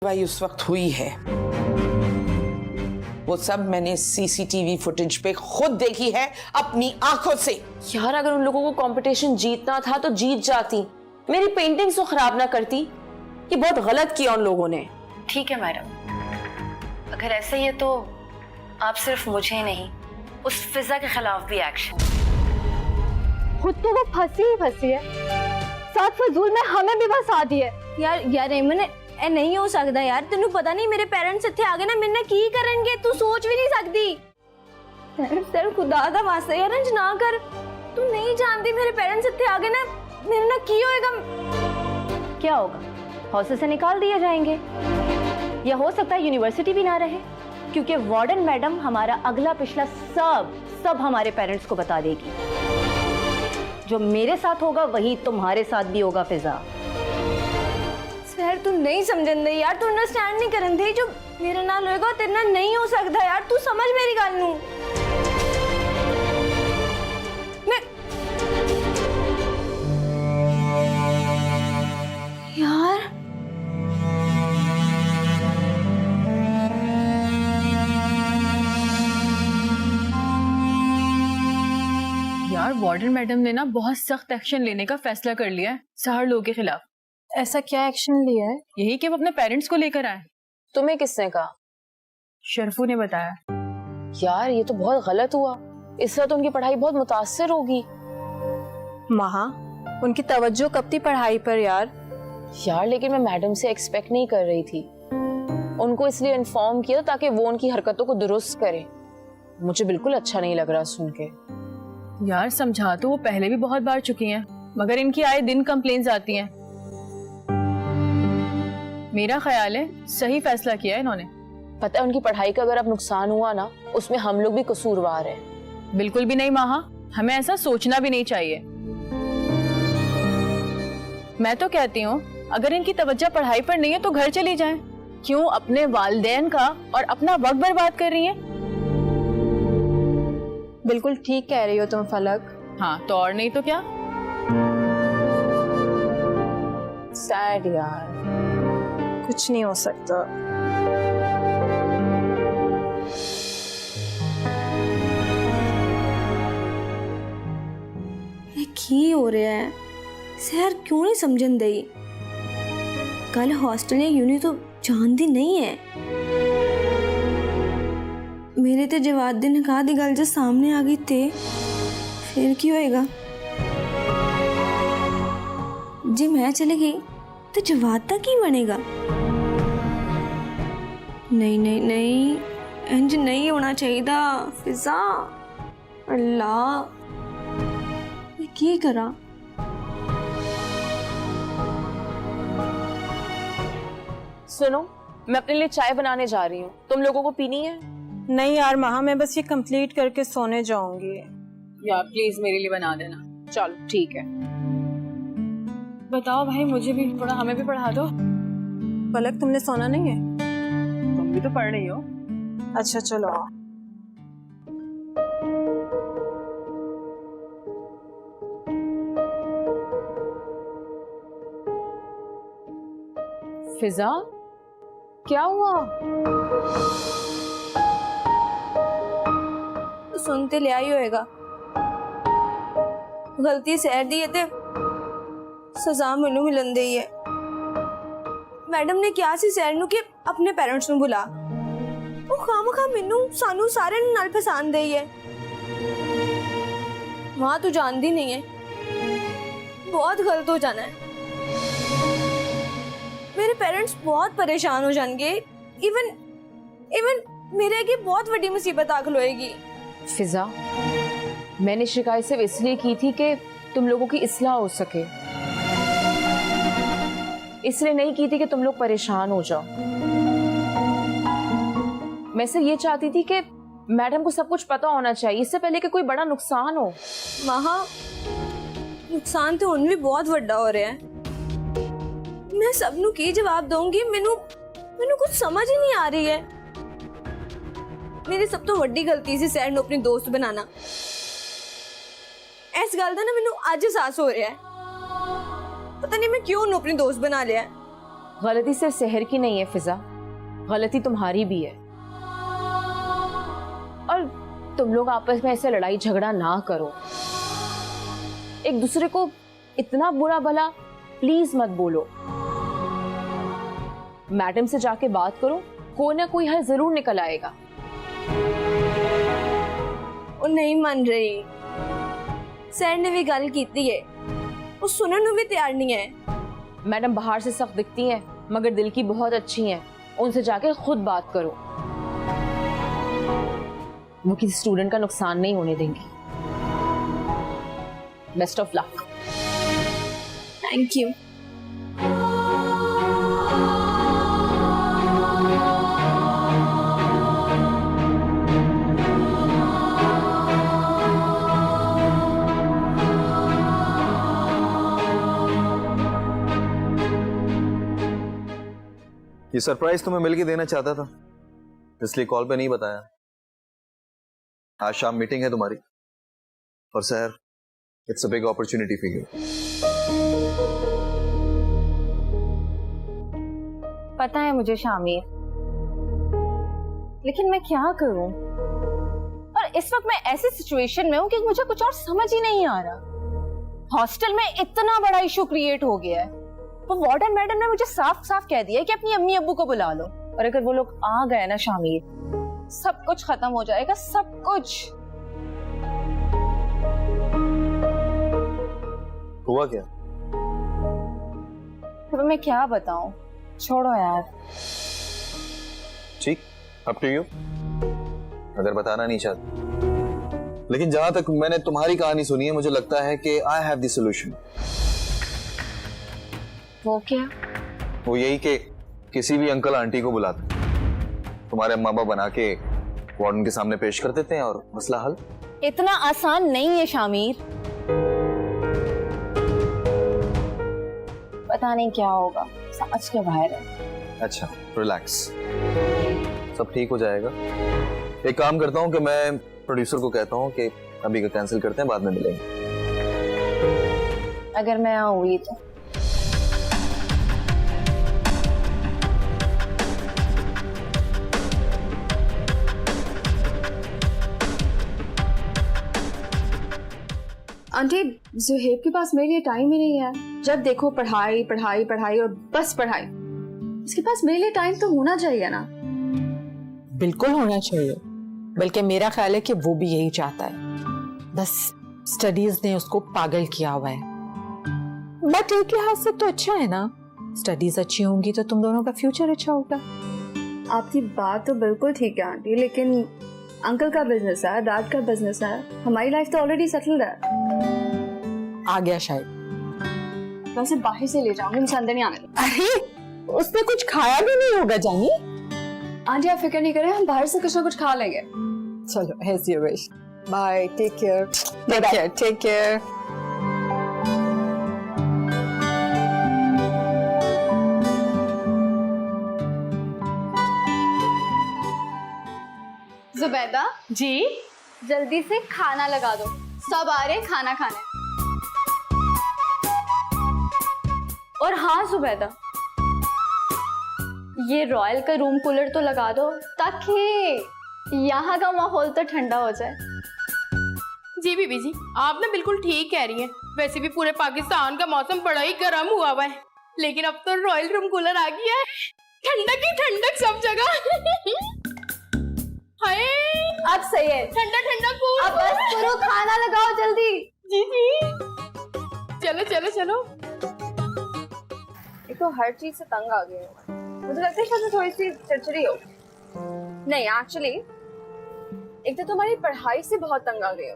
भाई उस वक्त हुई है वो सब मैंने सीसीटीवी फुटेज पे खुद देखी है अपनी आंखों से। यार अगर उन लोगों को कंपटीशन जीतना था तो जीत जाती, मेरी पेंटिंग्स तो खराब ना करती। ये बहुत गलत किया उन लोगों ने। ठीक है मैडम, अगर ऐसा ही है तो आप सिर्फ मुझे ही नहीं उस फिजा के खिलाफ भी एक्शन। खुद तो वो फंसी ही फंसी है, साथ फजूल में हमें भी फंसा दी है। यार एमन ए नहीं हो सकता यार, तेनू पता नहीं मेरे पेरेंट्स इत्थे आ गए ना, मेरे की करेंगे तू सोच भी नहीं सकती। तेरे खुदा दा वास्ता यार इंज ना कर, तू नहीं जानती मेरे पेरेंट्स इत्थे आ गए ना, मेरे ना की होएगा। क्या होगा, हॉस्टल से निकाल दिए जाएंगे, या हो सकता है यूनिवर्सिटी भी ना रहे, क्योंकि वार्डन मैडम हमारा अगला पिछला सब हमारे पेरेंट्स को बता देगी। जो मेरे साथ होगा वही तुम्हारे साथ भी होगा फिजा। सर तू नहीं समझन दे यार, तू अंडरस्टैंड नहीं करन दे, जो मेरे नाल होएगा तेरे नाल नहीं हो सकता यार, तू समझ मेरी गल नू। यार वार्डन मैडम ने ना बहुत सख्त एक्शन लेने का फैसला कर लिया है सहर लोगों के खिलाफ। ऐसा क्या एक्शन लिया है? यही कि वो अपने पेरेंट्स को लेकर आए। तुम्हें किसने कहा? शर्फू ने बताया। यार ये तो बहुत गलत हुआ, इस तरह तो उनकी पढ़ाई बहुत मुतासिर होगी। महा उनकी तवज्जो कब थी पढ़ाई पर यार लेकिन मैं मैडम से एक्सपेक्ट नहीं कर रही थी, उनको इसलिए इन्फॉर्म किया ताकि वो उनकी हरकतों को दुरुस्त करे। मुझे बिल्कुल अच्छा नहीं लग रहा सुन के। यार समझा तो वो पहले भी बहुत बार चुकी हैं, मगर इनकी आए दिन कंप्लेन्स आती हैं। मेरा ख्याल है सही फैसला किया है इन्होंने। पता है उनकी पढ़ाई का अगर अब नुकसान हुआ ना, उसमें हम लोग भी कसूरवार हैं। बिल्कुल भी नहीं माहा, हमें ऐसा सोचना भी नहीं चाहिए। मैं तो कहती हूँ अगर इनकी तवज्जो पढ़ाई पर नहीं है तो घर चली जाएं। क्यों अपने वालिदैन का और अपना वक्त बर्बाद कर रही हैं? बिल्कुल ठीक कह रही हो तुम फलक। हाँ तो और नहीं तो क्या। सैड यार, कुछ नहीं हो सकता। की हो रहा है सर, क्यों नहीं समझन दई? कल हॉस्टल या यूनी तो जानती नहीं है। मेरे ते जवाब दे निकाह दी गल जो सामने आ गई थे, फिर की होएगा? जी मैं चली गई तो जवाब तक ही बनेगा। नहीं नहीं नहीं, इंज नहीं होना चाहिए फिजा। अल्लाह मैं की करा? सुनो, मैं अपने लिए चाय बनाने जा रही हूँ, तुम लोगों को पीनी है? नहीं यार महा, मैं बस ये कंप्लीट करके सोने जाऊंगी। यार प्लीज मेरे लिए बना देना। चलो ठीक है। बताओ भाई, मुझे भी थोड़ा, हमें भी पढ़ा दो। पलक तुमने सोना नहीं है? तुम भी तो पढ़ रही हो। अच्छा चलो। फिजा क्या हुआ? सुनते ले आई होएगा, गलती सैर दी है ते सजा मैनू मिलन दी है। मैडम ने क्या सी सैर नू कि अपने पेरेंट्स नू बुला, वो खामखा मैनू सानू सारे नाल फसान दी है। मां तू जानती नहीं है, बहुत गलत हो जाना है। मेरे पेरेंट्स बहुत परेशान हो जाएंगे, इवन मेरे आगे बहुत बड़ी मुसीबत आ खलोएगी। फिजा, मैंने शिकायत सिर्फ इसलिए की थी कि तुम लोगों की इस्लाह हो सके, इसलिए नहीं की थी कि तुम लोग परेशान हो जाओ। मैं सिर्फ ये चाहती थी कि मैडम को सब कुछ पता होना चाहिए इससे पहले कि कोई बड़ा नुकसान हो। महा, नुकसान तो उन भी बहुत बड़ा हो रहा है। मैं सबनू की जवाब दूंगी, मैनू कुछ समझ ही नहीं आ रही है। मेरी सब तो वड्डी गलती सी सैर नू अपनी दोस्त बनाना। इस गल दा ना मैनू अज एहसास हो रहा है, पता नहीं मैं क्यों नू अपनी दोस्त बना लिया। गलती सिर्फ सहर की नहीं है फिजा, गलती तुम्हारी भी है। और तुम लोग आपस में ऐसे लड़ाई झगड़ा ना करो, एक दूसरे को इतना बुरा भला प्लीज मत बोलो। मैडम से जाके बात करो, कोई ना कोई हल जरूर निकल आएगा। वो नहीं मान रही, सर ने भी गल की है, वो सुनने भी तैयार नहीं है। मैडम बाहर से सख्त दिखती हैं मगर दिल की बहुत अच्छी हैं, उनसे जाके खुद बात करो, वो किसी स्टूडेंट का नुकसान नहीं होने देंगी। Best of luck. Thank you. ये सरप्राइज तुम्हें मिल के देना चाहता था, इसलिए कॉल पे नहीं बताया। आज शाम मीटिंग है तुम्हारी और सहर, it's a big opportunity for you. पता है मुझे शामिर, लेकिन मैं क्या करूं? और इस वक्त मैं ऐसी सिचुएशन में हूं कि मुझे कुछ और समझ ही नहीं आ रहा। हॉस्टल में इतना बड़ा इशू क्रिएट हो गया है, तो वार्डन मैडम ने मुझे साफ साफ कह दिया कि अपनी अम्मी अब्बू को बुला लो, और अगर वो लोग आ गए ना शामिर, सब कुछ खत्म हो जाएगा, सब कुछ। हुआ क्या? तो मैं क्या बताऊं, छोड़ो यार। ठीक, अप टू यू, अगर बताना नहीं चाहते। लेकिन जहां तक मैंने तुम्हारी कहानी सुनी है, मुझे लगता है कि आई हैव द सॉल्यूशन। वो क्या? वो यही कि किसी भी अंकल आंटी को बुलाते, तुम्हारे अम्मा बाबा बना के वार्डन के सामने पेश कर देते हैं और मसला हल। इतना आसान नहीं है शामिर, पता नहीं क्या होगा, समझ के बाहर है। अच्छा, रिलैक्स, सब ठीक हो जाएगा। एक काम करता हूँ कि मैं प्रोड्यूसर को कहता हूँ कि अभी का कैंसिल करते हैं, बाद में मिलेंगे। अगर मैं आऊंगी तो आंटी, जुहेब के पास मेरे लिए टाइम ही नहीं है। जब देखो पढ़ाई पढ़ाई पढ़ाई और बस पढ़ाई। उसके पास मेरे लिए टाइम तो होना चाहिए ना। बिल्कुल होना चाहिए, बल्कि मेरा ख्याल है कि वो भी यही चाहता है, बस स्टडीज ने उसको पागल किया हुआ है। बट एक लिहाज से तो अच्छा है ना, स्टडीज अच्छी होंगी तो तुम दोनों का फ्यूचर अच्छा होगा। आपकी बात तो बिल्कुल ठीक है आंटी, लेकिन अंकल का बिजनेस है, डैड का बिजनेस है, हमारी लाइफ तो ऑलरेडी सेटल्ड है। आ गया शायद। मैं उसे बाहर से ले जाऊंगी, मुझे अंदर नहीं आने दो। अरे उसने कुछ खाया भी नहीं होगा जानी। आंटी आप फिक्र नहीं करें, हम बाहर से कुछ ना कुछ खा लेंगे। चलो, as you wish. Bye, take care. Take care. Zubaida जी, जल्दी से खाना लगा दो, सब आ रहे खाना खाने। और हाँ जुबैदा, ये रॉयल का रूम कूलर तो लगा दो ताकि यहाँ का माहौल तो ठंडा हो जाए। जी बीबी जी, आप ना बिल्कुल ठीक कह रही हैं। वैसे भी पूरे पाकिस्तान का मौसम बड़ा ही गर्म हुआ हुआ है, लेकिन अब तो रॉयल रूम कूलर आ गया है, ठंडक ही ठंडक सब जगह। हाय, अब सही है, ठंडा ठंडा कूल। अब बस करो, खाना लगाओ जल्दी। जी जी, चलो चलो चलो। एक तो हर चीज से तंग आ गए हो, मुझे लगता है शायद थोड़ी सी चिड़चिड़ी हो। नहीं एक्चुअली, एक तो तुम्हारी पढ़ाई से बहुत तंग आ गए हो,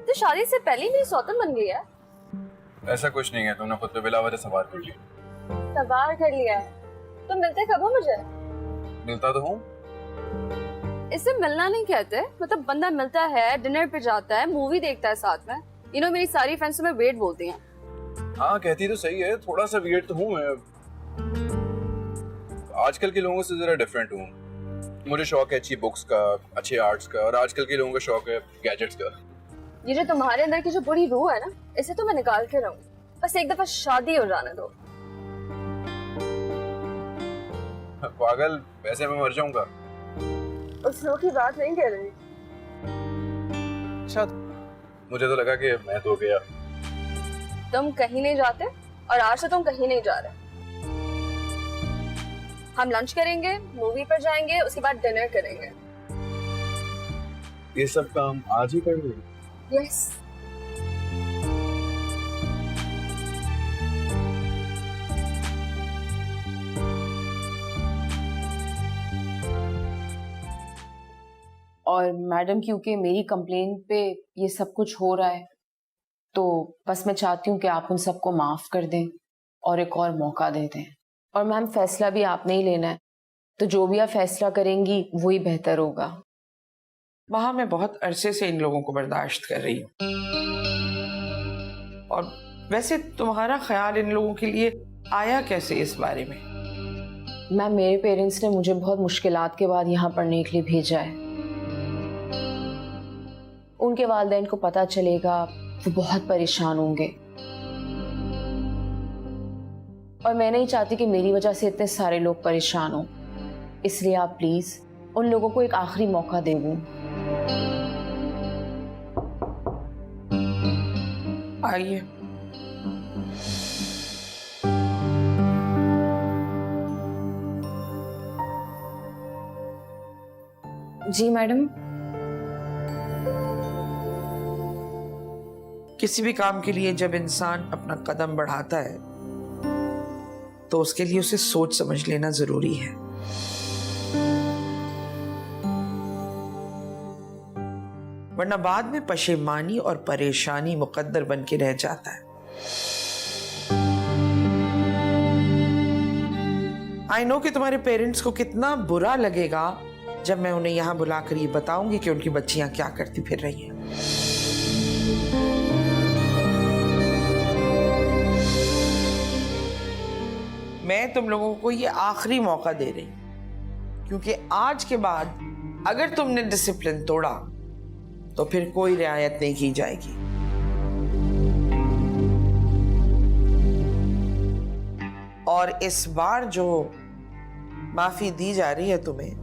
तो शादी से पहले मेरी सौतन बन गई है। ऐसा कुछ नहीं है, तुमने खुद पे बिला वजह सवार कर लिया। सवार कर लिया है तो मिलते कब हो मुझे? मिलता तो हूँ। इससे मिलना नहीं कहते, मतलब बंदा मिलता है, डिनर पे जाता है, मूवी देखता है साथ में। यू नो मेरी सारी फ्रेंड्स तुम्हें वेट बोलती हैं। हाँ कहती तो सही है, थोड़ा सा वियर्ड तो हूँ मैं। आजकल के लोगों से जरा डिफरेंट हूँ। मुझे शौक है अच्छी बुक्स का, अच्छे आर्ट्स का, और आजकल के लोगों का शौक है गैजेट्स का। ये जो तुम्हारे अंदर की जो बुरी रूह है ना, इसे तो मैं निकाल के रहूं, बस एक दफा शादी हो जाने दो। पागल, वैसे मैं मर जाऊंगा। उस लो की बात नहीं कर रही। अच्छा, मुझे तो लगा कि मैं तो गया। तुम कहीं नहीं जाते और आज से तुम कहीं नहीं जा रहे। हम लंच करेंगे, मूवी पर जाएंगे, उसके बाद डिनर करेंगे। ये सब काम आज ही कर रही? यस। और मैडम क्योंकि मेरी कंप्लेंट पे ये सब कुछ हो रहा है, तो बस मैं चाहती हूँ कि आप उन सबको माफ कर दें और एक और मौका दे दें। और मैम फैसला भी आपने ही लेना है, तो जो भी आप फैसला करेंगी वही बेहतर होगा। वहां मैं बहुत अरसे से इन लोगों को बर्दाश्त कर रही हूँ, और वैसे तुम्हारा ख्याल इन लोगों के लिए आया कैसे इस बारे में? मैम मेरे पेरेंट्स ने मुझे बहुत मुश्किलात के बाद यहाँ पढ़ने के लिए भेजा है। उनके वालिदैन को पता चलेगा वो बहुत परेशान होंगे, और मैं नहीं चाहती कि मेरी वजह से इतने सारे लोग परेशान हों। इसलिए आप प्लीज उन लोगों को एक आखिरी मौका दे दें। आइए। जी मैडम। किसी भी काम के लिए जब इंसान अपना कदम बढ़ाता है तो उसके लिए उसे सोच समझ लेना जरूरी है। वरना बाद में पशेमानी और परेशानी मुकद्दर बन के रह जाता है। आई नो कि तुम्हारे पेरेंट्स को कितना बुरा लगेगा जब मैं उन्हें यहां बुलाकर ये बताऊंगी कि उनकी बच्चियां क्या करती फिर रही हैं। मैं तुम लोगों को ये आखिरी मौका दे रही हूं, क्योंकि आज के बाद अगर तुमने डिसिप्लिन तोड़ा तो फिर कोई रियायत नहीं की जाएगी। और इस बार जो माफी दी जा रही है तुम्हें,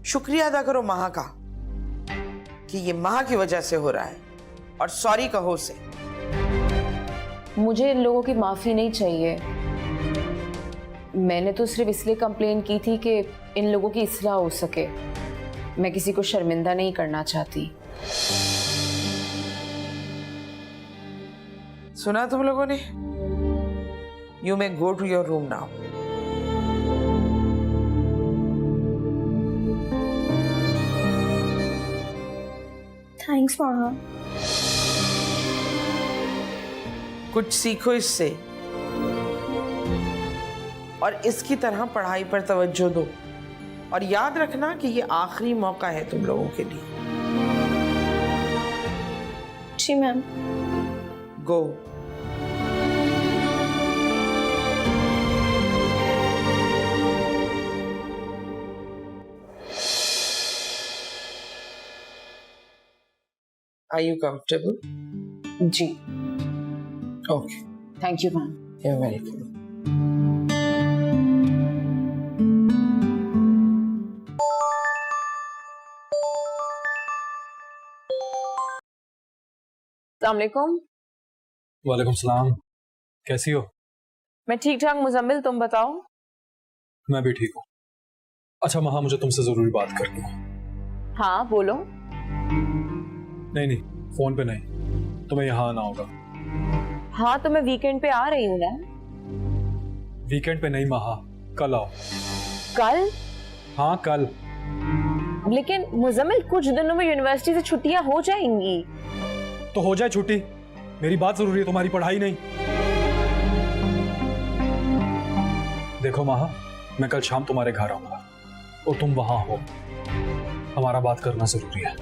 शुक्रिया अदा करो महा का कि ये महा की वजह से हो रहा है, और सॉरी कहो उसे। मुझे इन लोगों की माफी नहीं चाहिए। मैंने तो सिर्फ इसलिए कंप्लेन की थी कि इन लोगों की इस्लाह हो सके। मैं किसी को शर्मिंदा नहीं करना चाहती। सुना तुम लोगों ने? You may go to your room now. Thanks मामा। कुछ सीखो इससे, और इसकी तरह पढ़ाई पर तवज्जो दो, और याद रखना कि ये आखिरी मौका है तुम लोगों के लिए। जी ma'am. Go. Are you comfortable? जी। Okay. Thank you ma'am. You're welcome. अस्सलाम वालेकुम। वालेकुम सलाम। कैसी हो? मैं ठीक ठाक मुजम्मिल, तुम बताओ। मैं भी ठीक हूँ। अच्छा महा, मुझे तुमसे जरूरी बात करनी है। हाँ बोलो। नहीं, फोन पे नहीं, तुम्हें यहाँ आना होगा। हाँ तो मैं वीकेंड पे आ रही हूँ ना। वीकेंड पे नहीं महा, कल आओ। कल? हाँ कल। लेकिन मुजम्मिल कुछ दिनों में यूनिवर्सिटी से छुट्टियां हो जाएंगी। तो हो जाए छुट्टी, मेरी बात जरूरी है, तुम्हारी पढ़ाई नहीं। देखो महा, मैं कल शाम तुम्हारे घर आऊंगा और तुम वहां हो। हमारा बात करना जरूरी है।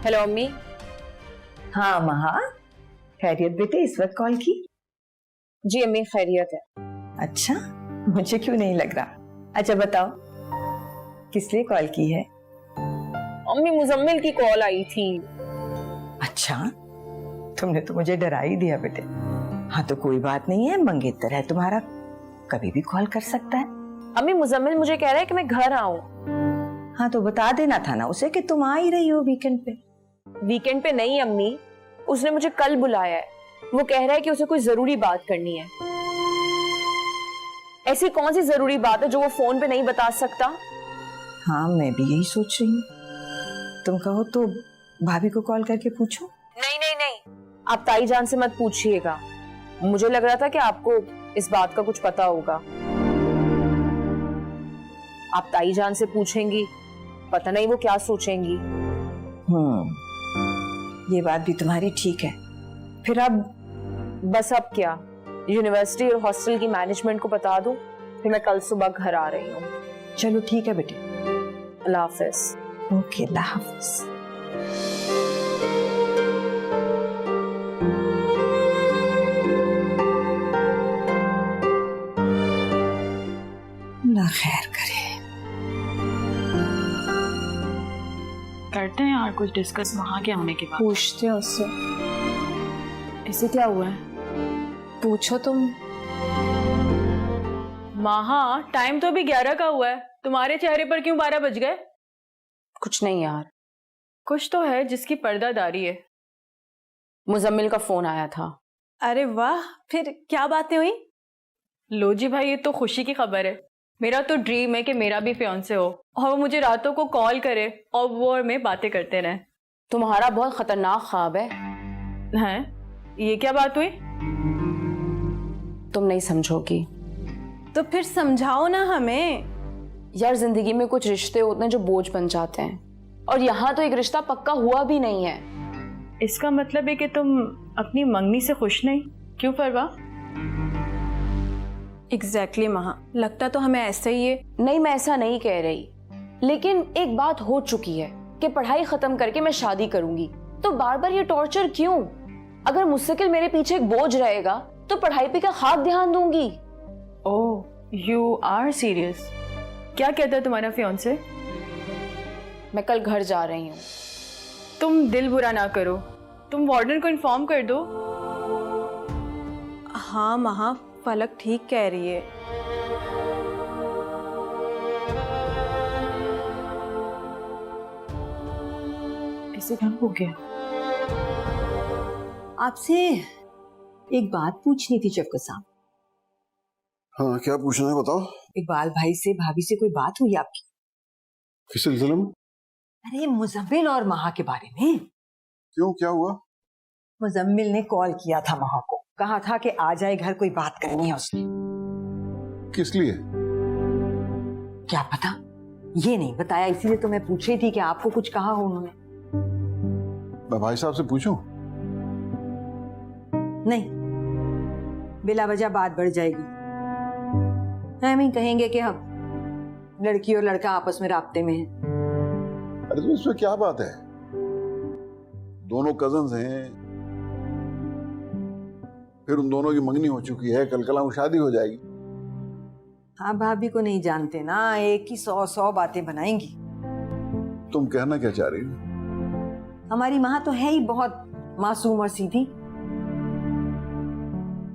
हेलो अम्मी। हाँ महा, खैरियत बेटे? इस वक्त कॉल की? जी अम्मी खैरियत है। अच्छा, मुझे क्यों नहीं लग रहा? अच्छा बताओ, किस लिए कॉल की है? अम्मी मुजम्मिल की कॉल आई थी। अच्छा, तुमने तो मुझे डरा ही दिया बेटे। हाँ तो कोई बात नहीं है, मंगेतर है तुम्हारा, कभी भी कॉल कर सकता है। अम्मी मुजम्मिल मुझे कह रहा है कि मैं घर आऊं। हाँ तो बता देना था ना उसे कि तुम आ ही रही हो वीकेंड पे। वीकेंड पे नहीं अम्मी, उसने मुझे कल बुलाया है। वो कह रहा है कि उसे कोई जरूरी बात करनी है। ऐसी कौन सी जरूरी बात है जो वो फोन पे नहीं बता सकता? हाँ मैं भी यही सोच रही हूँ, तुम कहो तो भाभी को कॉल करके पूछो। नहीं नहीं नहीं, आप ताई जान से मत पूछिएगा। मुझे लग रहा था कि आपको इस बात का कुछ पता होगा। आप ताई जान से पूछेंगी, पता नहीं वो क्या सोचेंगी। ये बात भी तुम्हारी ठीक है। फिर अब बस अब क्या, यूनिवर्सिटी और हॉस्टल की मैनेजमेंट को बता दूं, फिर मैं कल सुबह घर आ रही हूँ। चलो ठीक है बेटे, अल्लाह हाफिज। ओके अल्लाह हाफिज। अल्लाह खैर करे। करते हैं यार कुछ डिस्कस वहां के आने के बाद। पूछते हैं उससे, ऐसे क्या हुआ है? पूछो तुम। माहा, टाइम तो अभी 11 का हुआ है, तुम्हारे चेहरे पर क्यों 12 बज गए? कुछ नहीं यार। कुछ तो है जिसकी पर्दादारी है। मुजम्मिल का फोन आया था। अरे वाह, फिर क्या बातें हुई? लो जी भाई, ये तो खुशी की खबर है। मेरा तो ड्रीम है कि मेरा भी फियांसे हो और वो मुझे रातों को कॉल करे और वो और मैं बातें करते रहें। तुम्हारा बहुत खतरनाक ख्वाब है। हैं? ये क्या बात हुई? तुम नहीं समझोगी। तो फिर समझाओ ना हमें। यार जिंदगी में कुछ रिश्ते होते हैं जो बोझ बन जाते हैं, और यहाँ तो एक रिश्ता पक्का हुआ भी नहीं है। इसका मतलब है कि तुम अपनी मंगनी से खुश नहीं? क्यों फरवा? एग्जैक्टली महा, लगता तो हमें ऐसा ही है। नहीं, मैं ऐसा नहीं कह रही, लेकिन एक बात हो चुकी है कि पढ़ाई खत्म करके मैं शादी करूंगी, तो बार बार ये टॉर्चर क्यों? अगर मुस्तकिल मेरे पीछे एक बोझ रहेगा तो पढ़ाई पे क्या खास ध्यान दूंगी? ओह, यू आर सीरियस? क्या कहता है तुम्हारा फियांसे? मैं कल घर जा रही हूँ। तुम दिल बुरा ना करो, तुम वार्डन को इन्फॉर्म कर दो। हाँ महा, फलक ठीक कह रही है। ऐसे क्या हो गया? आपसे एक बात पूछनी थी शफकत साहब। हाँ क्या पूछना है बताओ। इकबाल भाई से भाभी से कोई बात हुई आपकी? किस सिलसिले में? अरे मुजम्मिल और महा के बारे में। क्यों, क्या हुआ? मुजम्मिल ने कॉल किया था महा को, कहा था कि आ जाए घर, कोई बात करनी है उसने। किस लिए? क्या पता, ये नहीं बताया, इसीलिए तो मैं पूछ रही थी कि आपको कुछ कहा हो उन्होंने। मैं भाई साहब से पूछूं? नहीं, बिला वजह बात बढ़ जाएगी। हम ही कहेंगे कि हम लड़की और लड़का आपस में राब्ते में हैं। अरे तो इसमें क्या बात है, दोनों कजन्स हैं, फिर उन दोनों की मंगनी हो चुकी है, कल कल शादी हो जाएगी। हाँ भाभी को नहीं जानते ना, एक ही 100 बातें बनाएंगी। तुम कहना क्या चाह रही हो? हमारी माँ तो है ही बहुत मासूम और सीधी।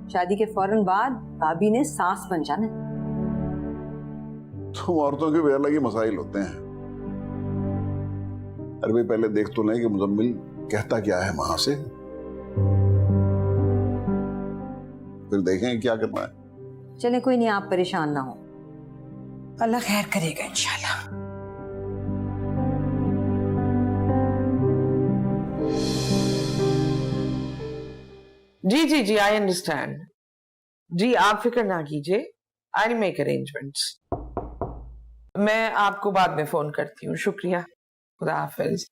शादी के फौरन बाद भाभी ने सास बन जाना। तुम औरतों के भी अलग ही मसाइल होते हैं। अरे भाई पहले देख तो लें कि मुजम्मिल कहता क्या है माँ से, फिर देखें क्या करना है। चले कोई नहीं, आप परेशान ना हो, अल्लाह खैर करेगा इंशाल्लाह। जी जी जी, आई अंडरस्टैंड जी, आप फिक्र ना कीजिए, आई विल मेक अरेंजमेंट्स। मैं आपको बाद में फोन करती हूँ। शुक्रिया, खुदा हाफिज।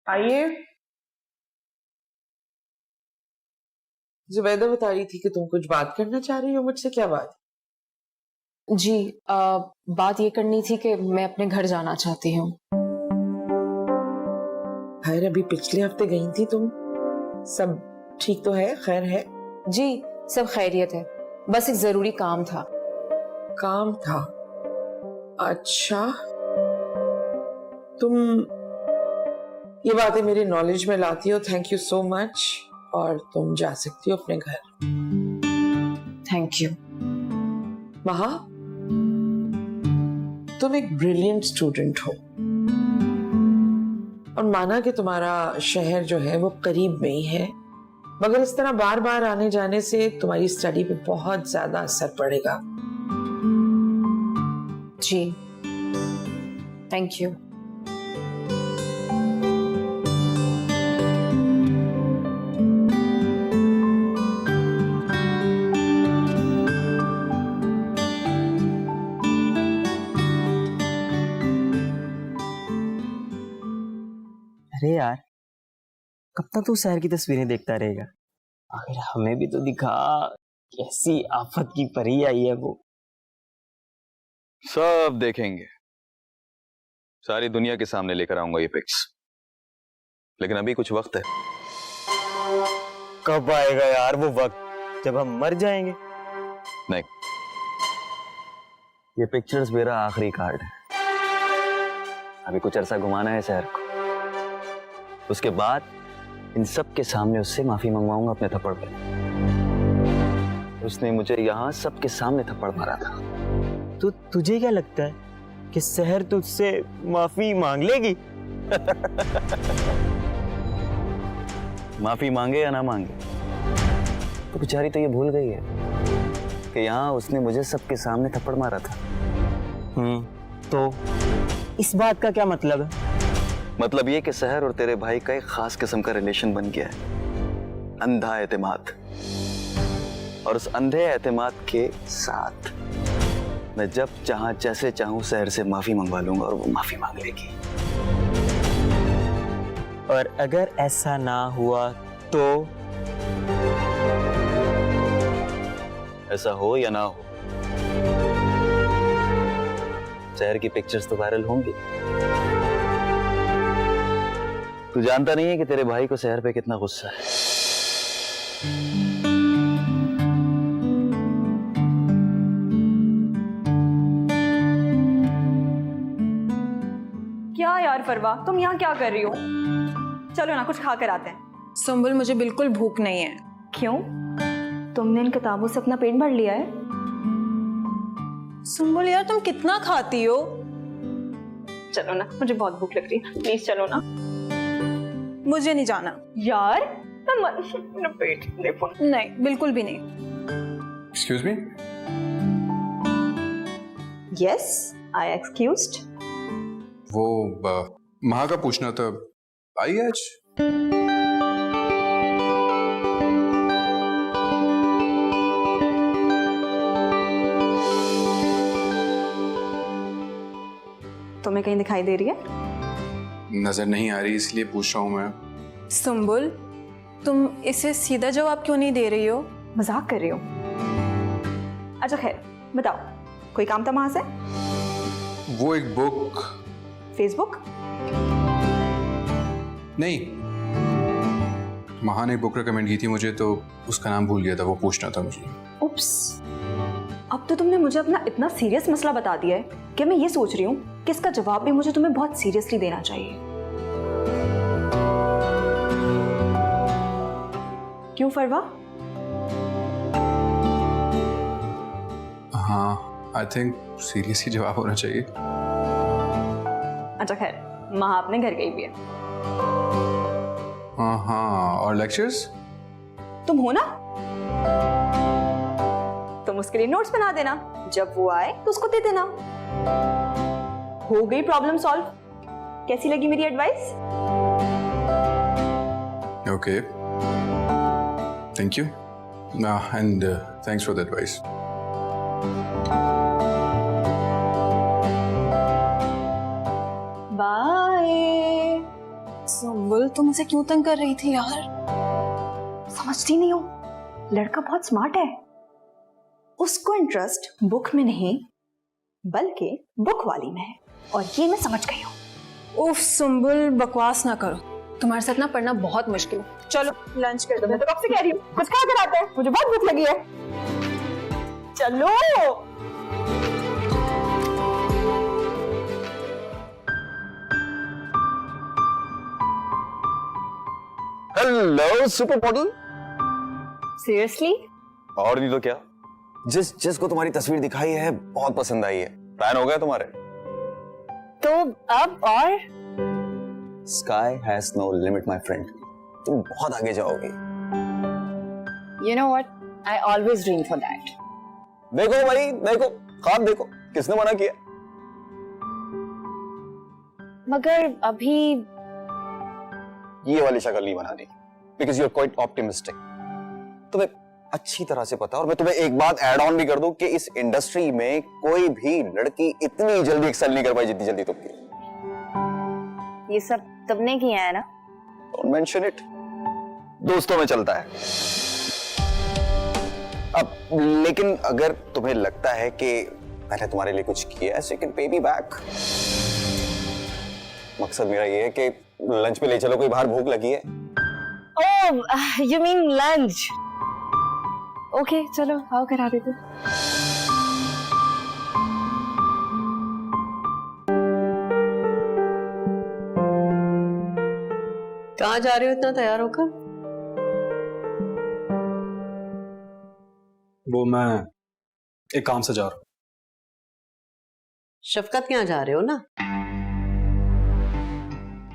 आइए। जुबैदा बता रही थी कि तुम कुछ बात करना चाह रही हो मुझसे, क्या बात? जी बात ये करनी थी कि मैं अपने घर जाना चाहती हूँ। खैर अभी पिछले हफ्ते गई थी तुम, सब ठीक तो है? खैर है? जी सब खैरियत है, बस एक जरूरी काम था। काम था। अच्छा, तुम ये बातें मेरी नॉलेज में लाती हो, थैंक यू सो मच। और तुम जा सकती हो अपने घर। Thank you. महा, तुम एक ब्रिलियंट स्टूडेंट हो और माना कि तुम्हारा शहर जो है वो करीब में ही है, मगर इस तरह बार बार आने जाने से तुम्हारी स्टडी पे बहुत ज्यादा असर पड़ेगा। जी, थैंक यू। अरे यार, कब तक तू शहर की तस्वीरें देखता रहेगा? आखिर हमें भी तो दिखा, कैसी आफत की परी आई है वो। सब देखेंगे, सारी दुनिया के सामने लेकर आऊंगा ये पिक्स, लेकिन अभी कुछ वक्त है। कब आएगा यार वो वक्त जब हम मर जाएंगे? नहीं, ये पिक्चर्स मेरा आखिरी कार्ड है। अभी कुछ अरसा घुमाना है शहर को, उसके बाद इन सब के सामने उससे माफी मंगवाऊंगा अपने थप्पड़ पे। उसने मुझे यहाँ सबके सामने थप्पड़ मारा था। तो तुझे क्या लगता है कि शहर तुझसे माफी मांग लेगी? माफी मांगे या ना मांगे, तो बेचारी तो ये भूल गई है कि यहाँ उसने मुझे सबके सामने थप्पड़ मारा था। तो इस बात का क्या मतलब है? मतलब ये कि शहर और तेरे भाई का एक खास किस्म का रिलेशन बन गया है, अंधा एतमाद। और उस अंधे एतमाद के साथ मैं जब चाहा जैसे चाहूं शहर से माफी मंगवा लूंगा और वो माफी मांग लेगी। और अगर ऐसा ना हुआ तो? ऐसा हो या ना हो, शहर की पिक्चर्स तो वायरल होंगी। तू जानता नहीं है कि तेरे भाई को शहर पे कितना गुस्सा है। क्या यार फरवा, तुम यहाँ क्या कर रही हो? चलो ना कुछ खा कर आते हैं। सुंबुल, मुझे बिल्कुल भूख नहीं है। क्यों? तुमने इन किताबों से अपना पेट भर लिया है? सुंबुल यार, तुम कितना खाती हो? चलो ना, मुझे बहुत भूख लग रही है, प्लीज चलो ना। मुझे नहीं जाना यार। मेरा पेट देखो। नहीं, बिल्कुल भी नहीं। Excuse me? यस, आई एक्सक्यूज्ड। वो महा का पूछना था, आई आज? तुम्हें कहीं दिखाई दे रही है? नजर नहीं आ रही, इसलिए पूछ रहा हूँ मैं। सुंबुल, तुम इसे सीधा जवाब क्यों नहीं दे रही हो? मजाक कर रही हो? अच्छा खैर, बताओ, कोई काम था वहां से? वो एक बुक। फेसबुक? नहीं, महा ने एक बुक रिकमेंड की थी मुझे, तो उसका नाम भूल गया था, वो पूछना था मुझे। उप्स, अब तो तुमने मुझे अपना इतना सीरियस मसला बता दिया है कि मैं ये सोच रही हूँ कि इसका जवाब भी मुझे तुम्हें बहुत सीरियसली देना चाहिए। क्यों फरवा? हाँ, आई थिंक सीरियस ही जवाब होना चाहिए। अच्छा खैर, महा अपने घर गई भी है। हाँ, और लेक्चर्स? तुम हो ना, तुम उसके लिए नोट्स बना देना, जब वो आए तो उसको दे देना। हो गई प्रॉब्लम सॉल्व। कैसी लगी मेरी advice? Okay, thank you and thanks for the advice. Bye. Sumbul, तुम मुझे क्यों तंग कर रही थी यार? समझती नहीं हो, लड़का बहुत स्मार्ट है, उसको इंटरेस्ट बुक में नहीं बल्कि बुक वाली में है, और ये मैं समझ गई हूँ। उफ सुंबुल, बकवास ना करो, तुम्हारे साथ ना पढ़ना बहुत मुश्किल है। चलो लंच कर दो, मैं तो कब से कह रही हूँ कुछ खा कर आते हैं, मुझे बहुत भूख लगी है। चलो। Hello super model. सीरियसली? और नहीं तो क्या, जिसको तुम्हारी तस्वीर दिखाई है बहुत पसंद आई है। फैन हो गया तुम्हारे। तो अब और? Sky has no limit my friend, तुम बहुत आगे जाओगे। You know what? I always dream for that. देखो भाई, देखो ख्वाब देखो, किसने मना किया? मगर अभी ये वाली शक्ल नहीं बनानी, because you are quite optimistic. तुम्हें अच्छी तरह से पता, और मैं तुम्हें एक बात ऐड ऑन भी कर दूं कि इस इंडस्ट्री में कोई भी लड़की इतनी जल्दी एक्सेल नहीं कर पाई जितनी जल्दी तुम की। ये सब तुमने किया है ना? डोंट मेंशन इट, दोस्तों में चलता है। अब लेकिन अगर तुम्हें लगता है कि मैंने तुम्हारे लिए कुछ किया है, so you can pay me back. मकसद मेरा ये है कि लंच पे ले चलो, कोई बाहर भूख लगी है। ओह, you mean lunch? ओके, चलो आओ करा देते। कहाँ जा रहे हो इतना तैयार होकर? वो मैं एक काम से जा रहा हूँ। शफकत के यहाँ जा रहे हो ना?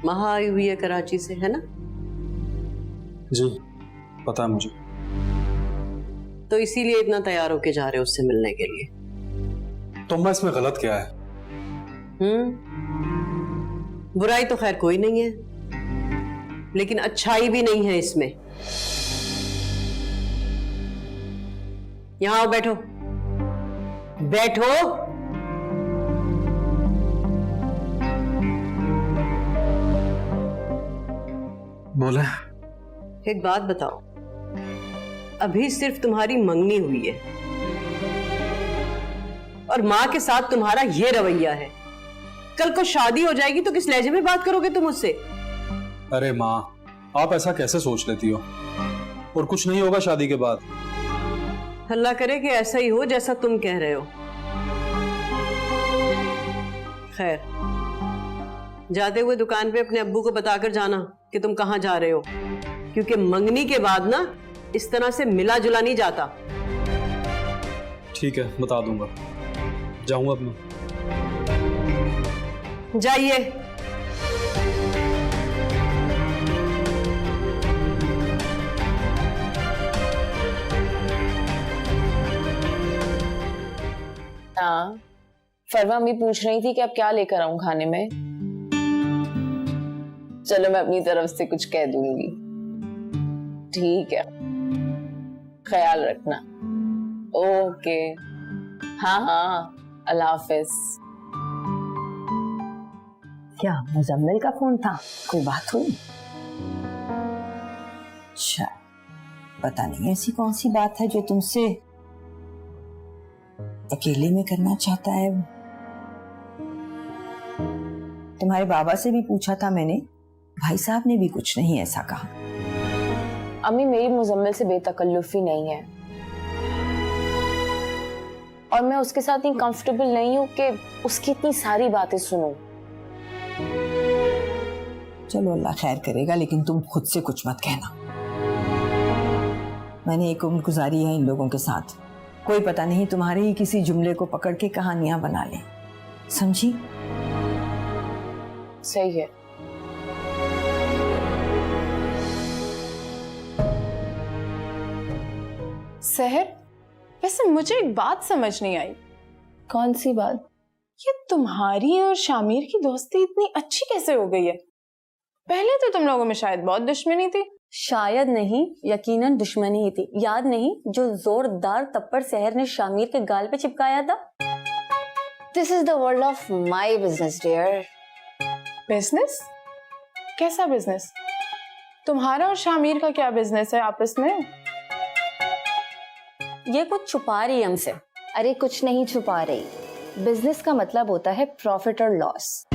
महा आई हुई है कराची से, है ना? जी पता है मुझे। तो इसीलिए इतना तैयार होके जा रहे हो उससे मिलने के लिए। तो मैं इसमें गलत क्या है? बुराई तो खैर कोई नहीं है, लेकिन अच्छाई भी नहीं है इसमें। यहां आओ, बैठो बैठो। बोले। एक बात बताओ, अभी सिर्फ तुम्हारी मंगनी हुई है और माँ के साथ तुम्हारा ये रवैया है। कल को शादी हो जाएगी तो किस लहजे में बात करोगे तुम मुझसे? अरे माँ, आप ऐसा कैसे सोच लेती हो? और कुछ नहीं होगा शादी के बाद। अल्लाह करे कि ऐसा ही हो जैसा तुम कह रहे हो। खैर, जाते हुए दुकान पे अपने अब्बू को बताकर जाना कि तुम कहाँ जा रहे हो, क्योंकि मंगनी के बाद ना इस तरह से मिला जुला नहीं जाता। ठीक है, बता दूंगा। जाऊंगा अब मैं। जाइए। हाँ, फरवा अम्मी पूछ रही थी कि अब क्या लेकर आऊं खाने में। चलो मैं अपनी तरफ से कुछ कह दूंगी। ठीक है, ख्याल रखना। ओके, हाँ हाँ, अल्लाह हाफिज। क्या मुजम्मिल का फोन था? कोई बात हुई? अच्छा, पता नहीं ऐसी कौन सी बात है जो तुमसे अकेले में करना चाहता है। तुम्हारे बाबा से भी पूछा था मैंने, भाई साहब ने भी कुछ नहीं ऐसा कहा। अम्मी, मेरी मुजम्मिल से बेतकल्लुफी नहीं है और मैं उसके साथ इतनी कंफर्टेबल नहीं हूँ कि उसकी इतनी सारी बातें सुनूं। चलो अल्लाह खैर करेगा, लेकिन तुम खुद से कुछ मत कहना। मैंने एक उम्र गुजारी है इन लोगों के साथ, कोई पता नहीं तुम्हारे ही किसी जुमले को पकड़ के कहानियां बना ले, समझी? सही है। सहर, वैसे मुझे एक बात समझ नहीं आई। कौन सी बात? ये तुम्हारी और शामिर की दोस्ती इतनी अच्छी कैसे हो गई है? पहले तो तुम लोगों में शायद बहुत दुश्मनी थी। शायद नहीं, यकीनन दुश्मनी ही थी। याद नहीं जो जोरदार थप्पड़ सहर ने शामिर के गाल पे चिपकाया था? This is the world of my business dear. Business? कैसा बिजनेस? तुम्हारा और शामिर का क्या बिजनेस है आपस में? ये कुछ छुपा रही है हमसे। अरे कुछ नहीं छुपा रही। बिजनेस का मतलब होता है प्रॉफिट और लॉस।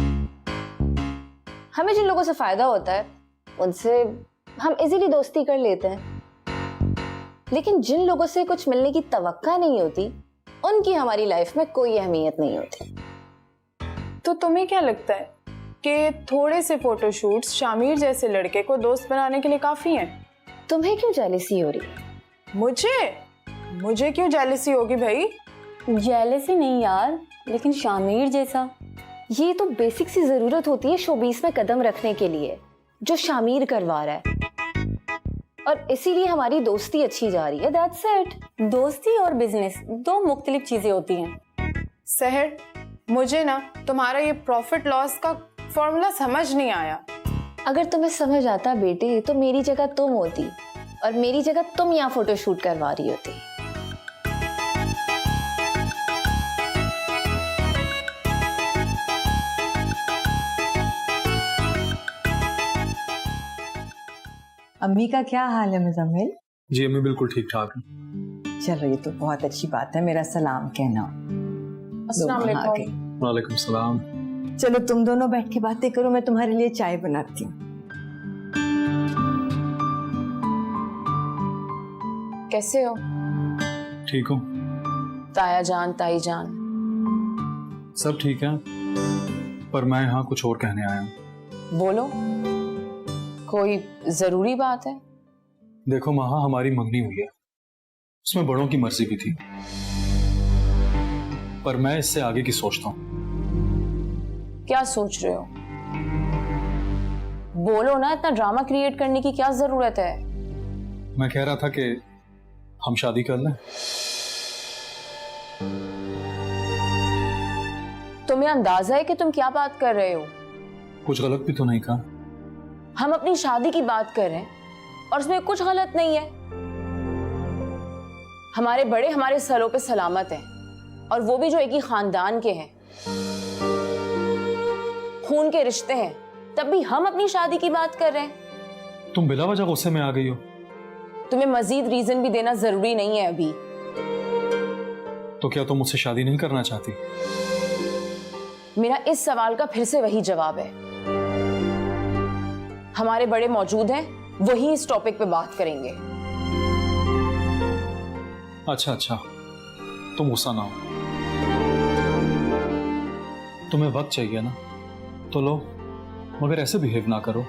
हमें जिन लोगों से फायदा होता है उनसे हम इजीली दोस्ती कर लेते हैं, लेकिन जिन लोगों से कुछ मिलने की तवक्का नहीं होती उनकी हमारी लाइफ में कोई अहमियत नहीं होती। तो तुम्हें क्या लगता है कि थोड़े से फोटोशूट्स शामिर जैसे लड़के को दोस्त बनाने के लिए काफी हैं। तुम्हें क्यों जेलसी हो रही है? मुझे क्यों जेलसी होगी भाई? जेलसी नहीं यार, लेकिन शामिर जैसा। ये तो बेसिक सी जरूरत होती है शोबीस में कदम रखने के लिए, जो शामिर करवा रहा है, और इसीलिए हमारी दोस्ती अच्छी जा रही है। That's it. दोस्ती और बिजनेस दो मुख्तलिफ चीजें होती हैं। सहर, मुझे ना तुम्हारा ये प्रॉफिट लॉस का फॉर्मूला समझ नहीं आया। अगर तुम्हें समझ आता बेटे तो मेरी जगह तुम होती, और मेरी जगह तुम यहाँ फोटोशूट करवा रही होती। अम्मी का क्या हाल है मुजम्मिल? जी अम्मी बिल्कुल ठीक ठाक है। चलो ये तो बहुत अच्छी बात है, मेरा सलाम कहना। अस्सलाम लोग वहाँ वालेकुम। के। वालेकुम सलाम। चलो तुम दोनों बैठ के बातें करो, मैं तुम्हारे लिए चाय बनाती हूँ। कैसे हो? ठीक हूँ। ताया जान, ताई जान? सब ठीक है, पर मैं यहाँ कुछ और कहने आया हूँ। बोलो, कोई जरूरी बात है? देखो महा, हमारी मंगनी हुई है, उसमें बड़ों की मर्जी भी थी, पर मैं इससे आगे की सोचता हूँ। क्या सोच रहे हो? बोलो ना, इतना ड्रामा क्रिएट करने की क्या जरूरत है? मैं कह रहा था कि हम शादी कर लें। तुम्हें अंदाजा है कि तुम क्या बात कर रहे हो? कुछ गलत भी तो नहीं कहा? हम अपनी शादी की बात कर रहे हैं और उसमें कुछ गलत नहीं है। हमारे बड़े हमारे सरों पे सलामत हैं, और वो भी जो एक ही खानदान के हैं, खून के रिश्ते हैं, तब भी हम अपनी शादी की बात कर रहे हैं। तुम बिला वजह गुस्से में आ गई हो। तुम्हें मजीद रीजन भी देना जरूरी नहीं है अभी। तो क्या तुम मुझसे शादी नहीं करना चाहती? मेरा इस सवाल का फिर से वही जवाब है, हमारे बड़े मौजूद हैं, वही इस टॉपिक पे बात करेंगे। अच्छा, तुम गुस्सा ना हो। तुम्हें वक्त चाहिए ना, तो लो, मगर ऐसे बिहेव ना करो।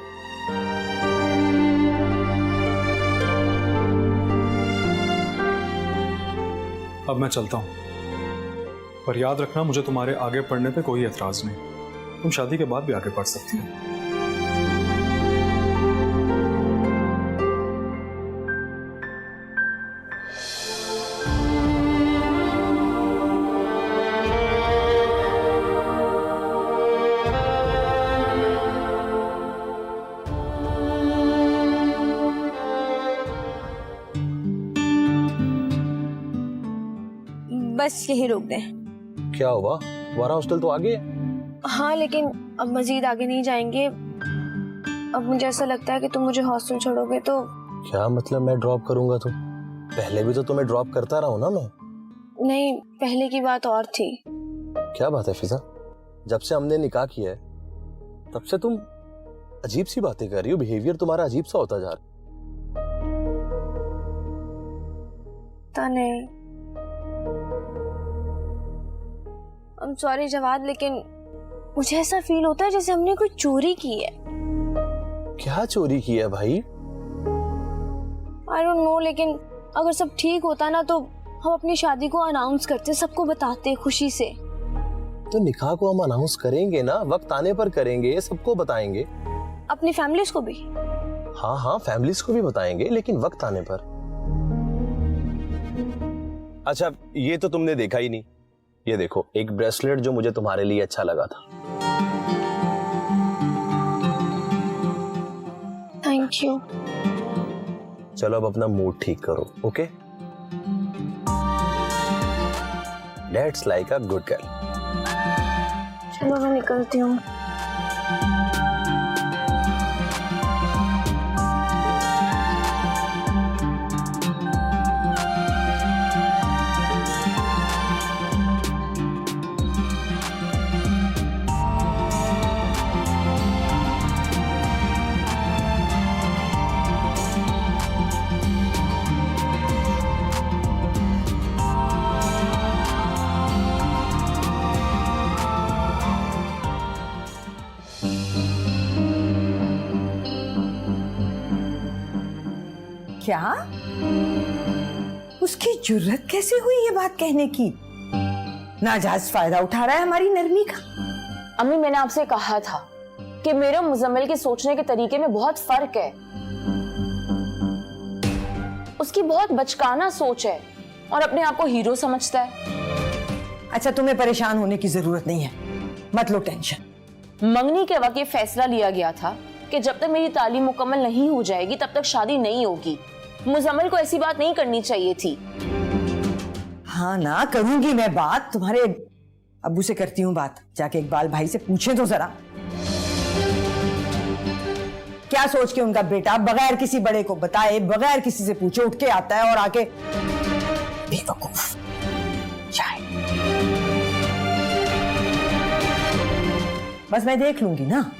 अब मैं चलता हूं, पर याद रखना, मुझे तुम्हारे आगे पढ़ने पे कोई एतराज नहीं। तुम शादी के बाद भी आगे पढ़ सकती हो। बस यही रोक दे। क्या हुआ? तुम्हारा हॉस्टल तो आगे है। हाँ, लेकिन अब मजीद आगे नहीं जाएंगे। अब मुझे ऐसा लगता है कि तुम मुझे हॉस्टल छोड़ोगे तो। क्या मतलब मैं ड्रॉप करूंगा? तो पहले भी तो तुम्हें ड्रॉप करता रहा हूं ना मैं। नहीं, पहले की बात और थी। क्या बात है फिजा? जब से हमने निकाह किया है तब से तुम अजीब सी बातें कर रही हो। बिहेवियर तुम्हारा अजीब सा होता जा रहा है। नहीं, I'm sorry जवाद, लेकिन मुझे ऐसा फील होता है जैसे हमने कोई चोरी की है। क्या चोरी की है भाई? I don't know, लेकिन अगर सब ठीक होता ना तो हम अपनी शादी को अनाउंस करते, सबको बताते खुशी से। तो निकाह को हम अनाउंस करेंगे ना, वक्त आने पर करेंगे, सबको बताएंगे। अपनी फैमिलीज को भी? हाँ, फैमिलीज को भी बताएंगे, लेकिन वक्त आने पर। अच्छा, ये तो तुमने देखा ही नहीं। ये देखो, एक ब्रेसलेट जो मुझे तुम्हारे लिए अच्छा लगा था। Thank you. चलो अब अपना मूड ठीक करो, okay? That's like a good girl. चलो मैं निकलती हूँ। क्या? उसकी जुर्रत कैसे हुई ये बात कहने की? नाजायज फायदा उठा रहा है हमारी नरमी का। अम्मी, मैंने आपसे कहा था कि मेरे और मुजम्मिल के सोचने के तरीके में बहुत फर्क है। उसकी बहुत बचकाना सोच है और अपने आप को हीरो समझता है। अच्छा, तुम्हें परेशान होने की जरूरत नहीं है, मत लो टेंशन। मंगनी के वक्त ये फैसला लिया गया था कि जब तक मेरी तालीम मुकम्मल नहीं हो जाएगी तब तक शादी नहीं होगी। मुजम्मिल को ऐसी बात नहीं करनी चाहिए थी। हाँ ना, करूंगी मैं बात, तुम्हारे अब्बू से करती हूँ बात। जाके इकबाल भाई से पूछे तो जरा, क्या सोच के उनका बेटा बगैर किसी बड़े को बताए, बगैर किसी से पूछे उठ के आता है और आके बेवकूफ। बस मैं देख लूंगी ना।